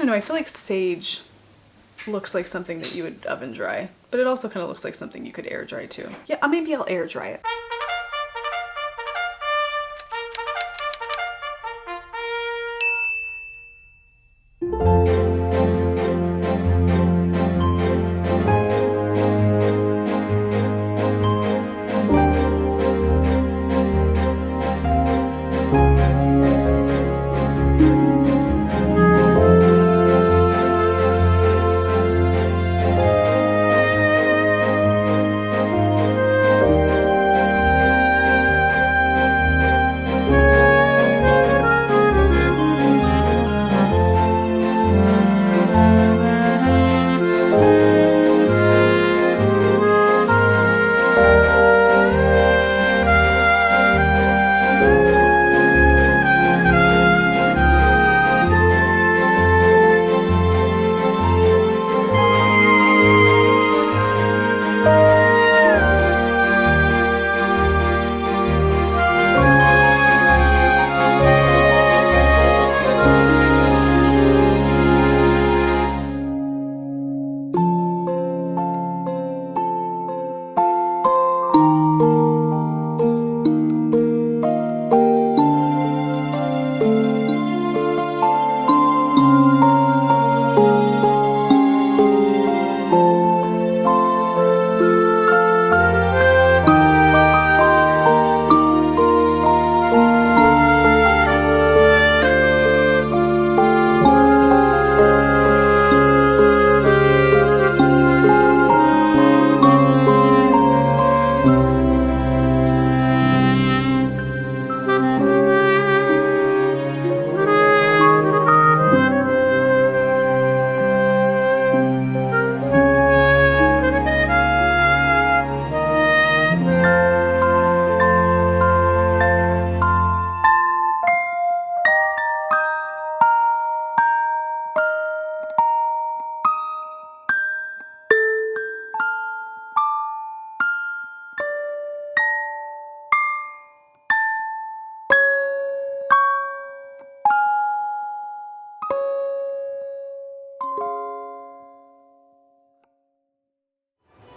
don't know, I feel like sage looks like something that you would oven dry, but it also kind of looks like something you could air dry too. Yeah, maybe I'll air dry it.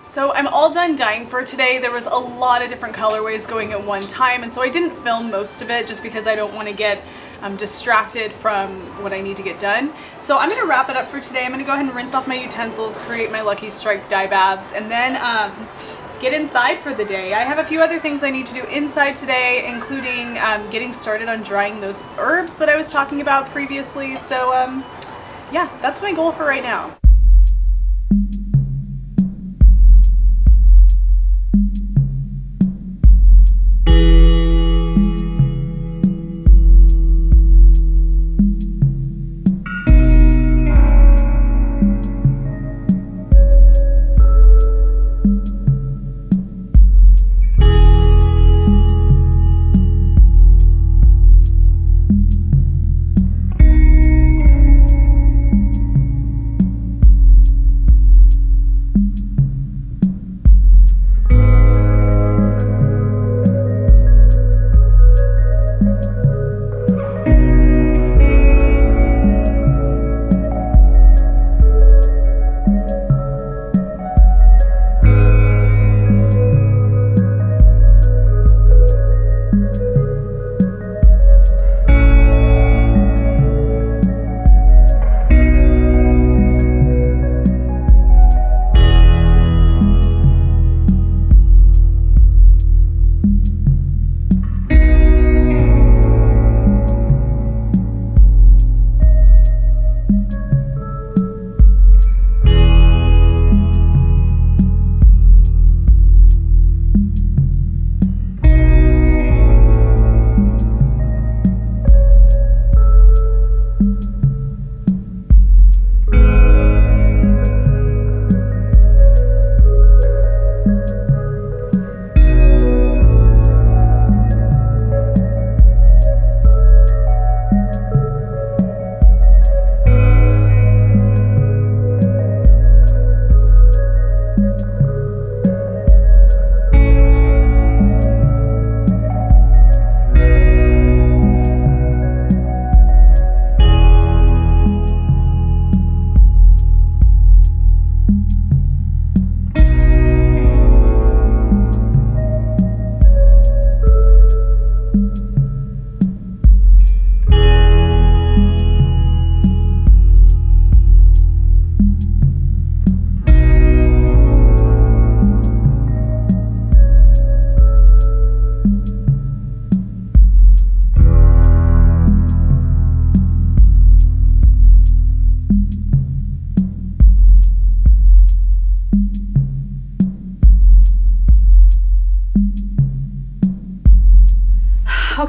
So I'm all done dyeing for today. There was a lot of different colorways going at one time, and so I didn't film most of it just because I don't want to get distracted from what I need to get done. So I'm going to wrap it up for today. I'm going to go ahead and rinse off my utensils, create my Lucky Strike dye baths, and then get inside for the day. I have a few other things I need to do inside today, including getting started on drying those herbs that I was talking about previously. So yeah, that's my goal for right now.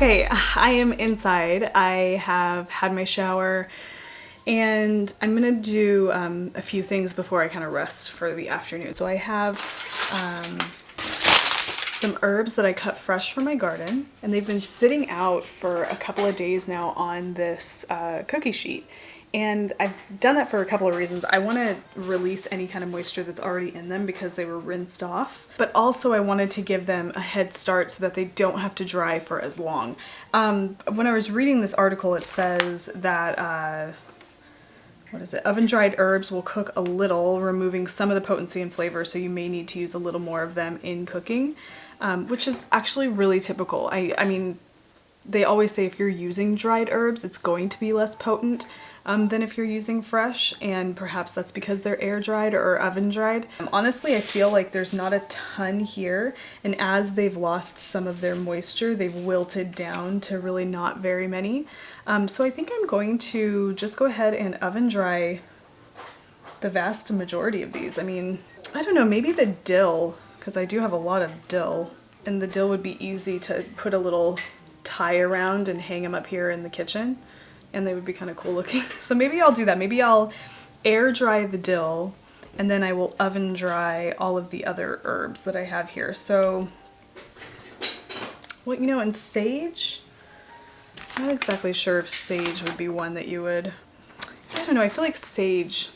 Okay, I am inside. I have had my shower and I'm gonna do a few things before I kind of rest for the afternoon. So I have some herbs that I cut fresh from my garden, and they've been sitting out for a couple of days now on this cookie sheet. And I've done that for a couple of reasons. I want to release any kind of moisture that's already in them because they were rinsed off. But also I wanted to give them a head start so that they don't have to dry for as long. When I was reading this article, it says that, oven-dried herbs will cook a little, removing some of the potency and flavor, so you may need to use a little more of them in cooking, which is actually really typical. I mean, they always say if you're using dried herbs, it's going to be less potent than if you're using fresh, and perhaps that's because they're air dried or oven dried. Honestly, I feel like there's not a ton here, and as they've lost some of their moisture, they've wilted down to really not very many. So I think I'm going to just go ahead and oven dry the vast majority of these. I mean, I don't know, maybe the dill, because I do have a lot of dill, and the dill would be easy to put a little tie around and hang them up here in the kitchen, and they would be kind of cool looking. So maybe I'll do that. Maybe I'll air dry the dill and then I will oven dry all of the other herbs that I have here. So, well, you know, and sage, I'm not exactly sure if sage would be one that you would, I don't know, I feel like sage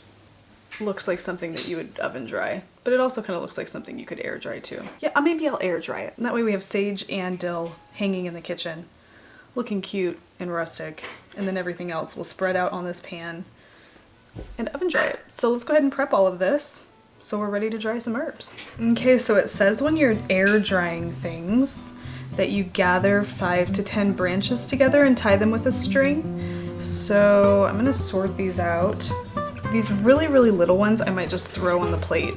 looks like something that you would oven dry, but it also kind of looks like something you could air dry too. Yeah, maybe I'll air dry it. And that way we have sage and dill hanging in the kitchen, looking cute and rustic, and then everything else will spread out on this pan and oven dry it. So let's go ahead and prep all of this so we're ready to dry some herbs. Okay, so it says when you're air drying things that you gather 5 to 10 branches together and tie them with a string. So I'm gonna sort these out. These really, really little ones I might just throw on the plate,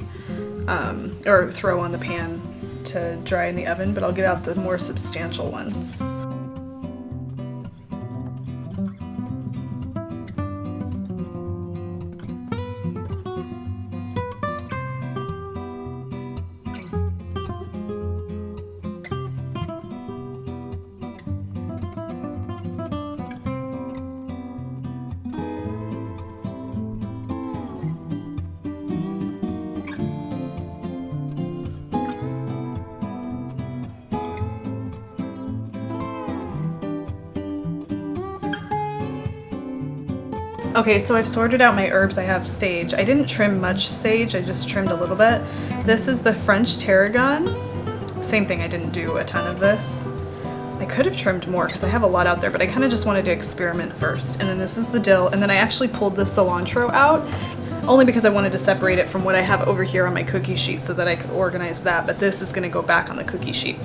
or throw on the pan to dry in the oven, but I'll get out the more substantial ones. Okay, so I've sorted out my herbs. I have sage. I didn't trim much sage, I just trimmed a little bit. This is the French tarragon. Same thing, I didn't do a ton of this. I could have trimmed more because I have a lot out there, but I kind of just wanted to experiment first. And then this is the dill, and then I actually pulled the cilantro out, only because I wanted to separate it from what I have over here on my cookie sheet so that I could organize that, but this is gonna go back on the cookie sheet.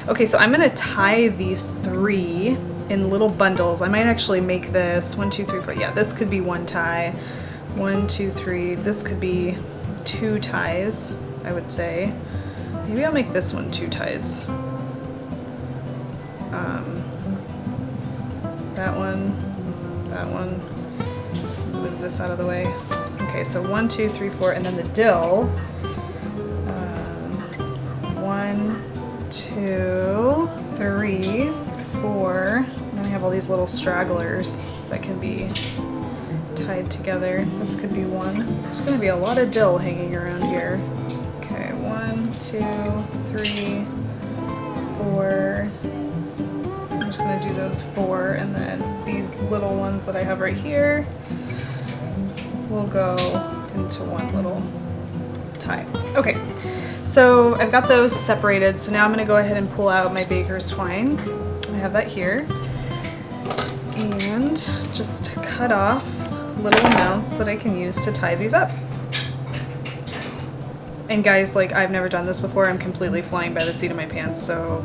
Okay, so I'm gonna tie these 3 in little bundles. I might actually make this 1, 2, 3, 4. Yeah, this could be 1 tie. 1, 2, 3. This could be 2 ties, I would say. Maybe I'll make this one 2 ties. That one. Move this out of the way. Okay, so 1, 2, 3, 4, and then the dill. 1, 2, 3, 4. And then I have all these little stragglers that can be tied together. This could be 1. There's going to be a lot of dill hanging around here. Okay, 1, 2, 3, 4. I'm just going to do those 4, and then these little ones that I have right here will go into one little tie. Okay, so I've got those separated, so now I'm going to go ahead and pull out my baker's twine. I have that here, and just cut off little amounts that I can use to tie these up. And guys, like, I've never done this before. I'm completely flying by the seat of my pants, so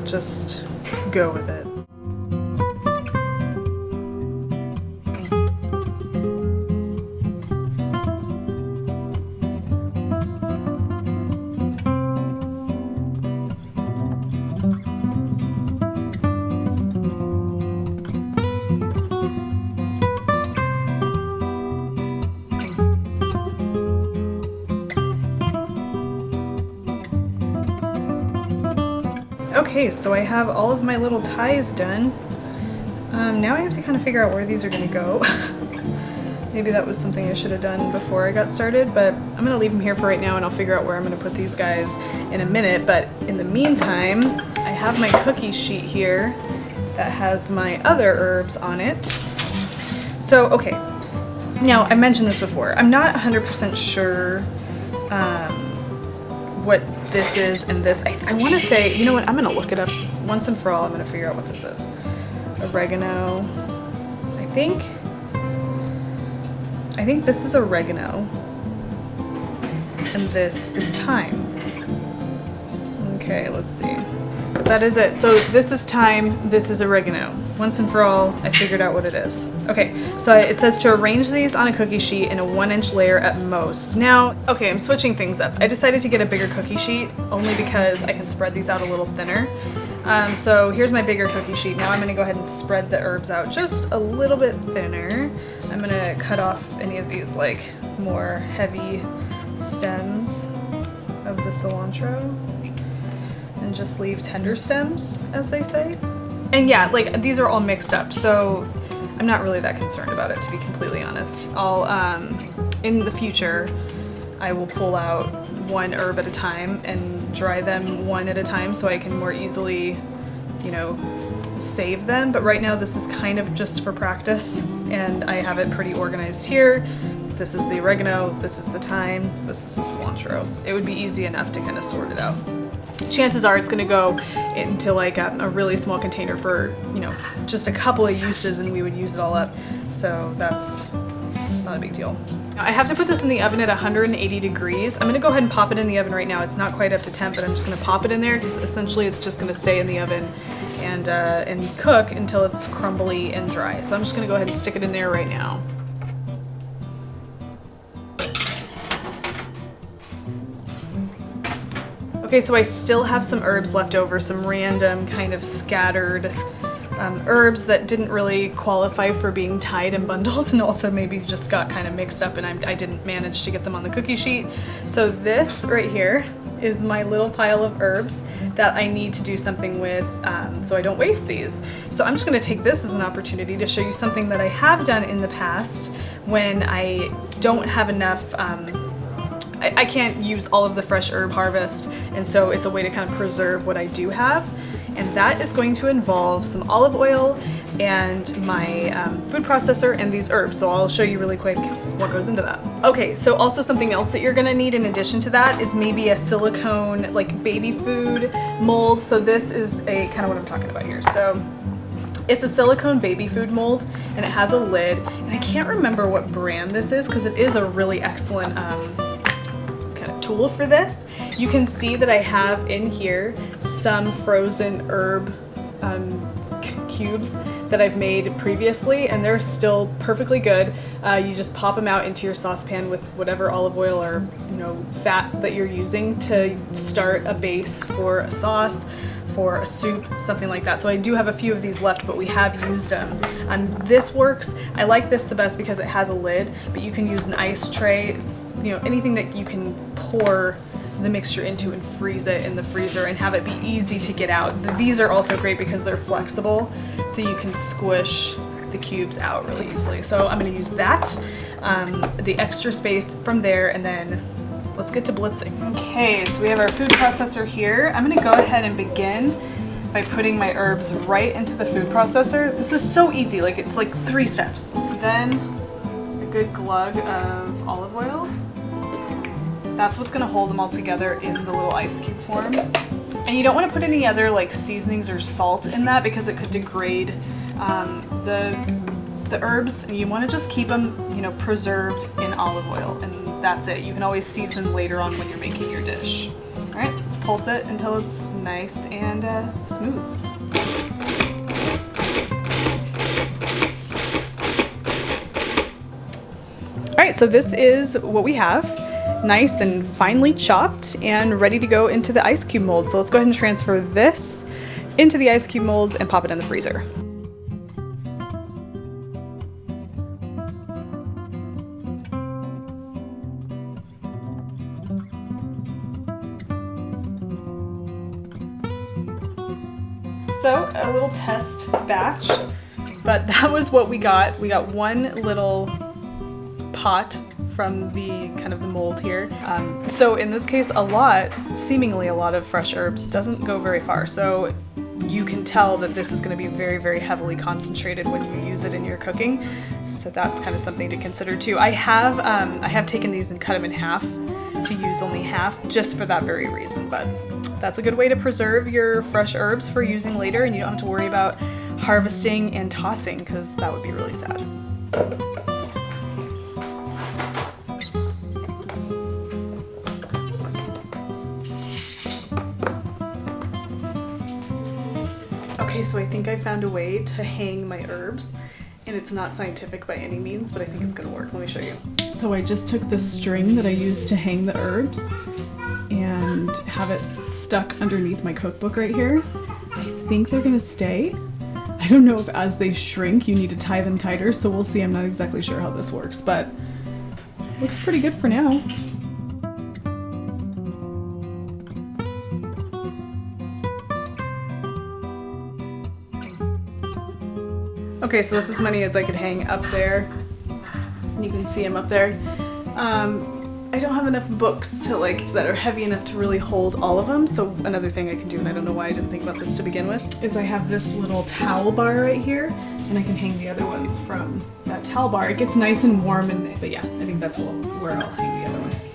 just go with it. Okay, so I have all of my little ties done. Now I have to kind of figure out where these are going to go. Maybe that was something I should have done before I got started, but I'm going to leave them here for right now and I'll figure out where I'm going to put these guys in a minute. But in the meantime, I have my cookie sheet here that has my other herbs on it. So, okay, now I mentioned this before. I'm not 100% sure what this is and this. I want to say, you know what, I'm going to look it up once and for all. I'm going to figure out what this is. Oregano, I think this is oregano and this is thyme. Okay, let's see. That is it. So this is thyme, this is oregano. Once and for all, I figured out what it is. Okay, so it says to arrange these on a cookie sheet in a 1-inch layer at most. Now, okay, I'm switching things up. I decided to get a bigger cookie sheet only because I can spread these out a little thinner. So here's my bigger cookie sheet. Now I'm going to go ahead and spread the herbs out just a little bit thinner. I'm going to cut off any of these like more heavy stems of the cilantro and just leave tender stems, as they say. And yeah, like these are all mixed up, so I'm not really that concerned about it, to be completely honest. I'll, in the future, I will pull out one herb at a time and dry them one at a time so I can more easily, you know, save them. But right now this is kind of just for practice and I have it pretty organized here. This is the oregano, this is the thyme, this is the cilantro. It would be easy enough to kind of sort it out. Chances are it's going to go into like a really small container for, you know, just a couple of uses and we would use it all up. So it's not a big deal. Now, I have to put this in the oven at 180 degrees. I'm going to go ahead and pop it in the oven right now. It's not quite up to temp, but I'm just going to pop it in there because essentially it's just going to stay in the oven and cook until it's crumbly and dry. So I'm just going to go ahead and stick it in there right now. Okay, so I still have some herbs left over, some random kind of scattered herbs that didn't really qualify for being tied and bundled and also maybe just got kind of mixed up and I didn't manage to get them on the cookie sheet. So this right here is my little pile of herbs that I need to do something with so I don't waste these. So I'm just going to take this as an opportunity to show you something that I have done in the past when I don't have enough I can't use all of the fresh herb harvest, and so it's a way to kind of preserve what I do have. And that is going to involve some olive oil and my food processor and these herbs. So I'll show you really quick what goes into that. Okay, so also something else that you're gonna need in addition to that is maybe a silicone like baby food mold. So this is a kind of what I'm talking about here. So it's a silicone baby food mold and it has a lid. And I can't remember what brand this is because it is a really excellent tool for this. You can see that I have in here some frozen herb cubes that I've made previously and they're still perfectly good. You just pop them out into your saucepan with whatever olive oil or fat that you're using to start a base for a sauce, for a soup, something like that. So I do have a few of these left, but we have used them. This works. I like this the best because it has a lid, but you can use an ice tray. It's anything that you can pour the mixture into and freeze it in the freezer and have it be easy to get out. These are also great because they're flexible, so you can squish the cubes out really easily. So I'm going to use that, the extra space from there, and then let's get to blitzing. Okay, so we have our food processor here. I'm gonna go ahead and begin by putting my herbs right into the food processor. This is so easy, like it's like 3 steps. Then a good glug of olive oil. That's what's gonna hold them all together in the little ice cube forms. And you don't wanna put any other like seasonings or salt in that because it could degrade the herbs, and you wanna just keep them, preserved in olive oil. And that's it. You can always season later on when you're making your dish. All right, let's pulse it until it's nice and smooth. All right, so this is what we have. Nice and finely chopped and ready to go into the ice cube mold. So let's go ahead and transfer this into the ice cube molds and pop it in the freezer. So a little test batch, but that was what we got. We got one little pot from the kind of the mold here. So in this case, seemingly a lot of fresh herbs doesn't go very far. So you can tell that this is going to be very, very heavily concentrated when you use it in your cooking. So that's kind of something to consider too. I have taken these and cut them in half to use only half just for that very reason. But that's a good way to preserve your fresh herbs for using later, and you don't have to worry about harvesting and tossing, because that would be really sad. Okay, so I think I found a way to hang my herbs, and it's not scientific by any means, but I think it's gonna work. Let me show you. So I just took the string that I used to hang the herbs and have it stuck underneath my cookbook right here. I think they're gonna stay. I don't know if as they shrink you need to tie them tighter, so we'll see. I'm not exactly sure how this works, but looks pretty good for now. Okay, so that's as many as I could hang up there. You can see them up there. I don't have enough books to that are heavy enough to really hold all of them. So another thing I can do, and I don't know why I didn't think about this to begin with, is I have this little towel bar right here, and I can hang the other ones from that towel bar. It gets nice and warm, but yeah, I think that's where I'll hang the other ones.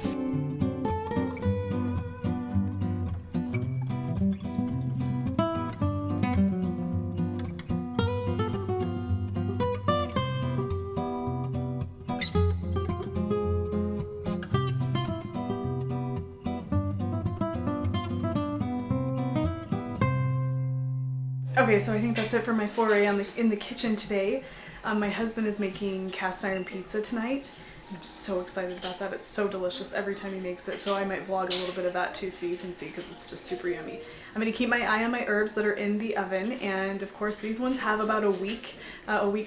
Okay, so I think that's it for my foray in the kitchen today. My husband is making cast iron pizza tonight. I'm so excited about that. It's so delicious every time he makes it, so I might vlog a little bit of that too so you can see, because it's just super yummy. I'm going to keep my eye on my herbs that are in the oven, and of course these ones have about a week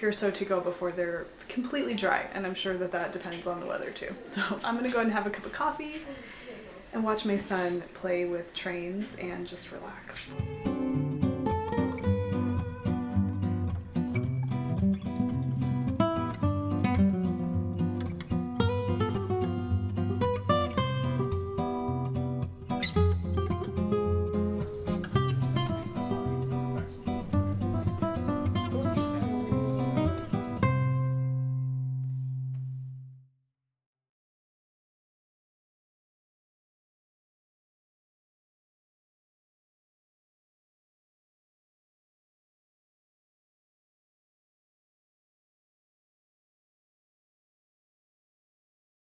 or so to go before they're completely dry, and I'm sure that depends on the weather too. So I'm going to go ahead and have a cup of coffee and watch my son play with trains and just relax.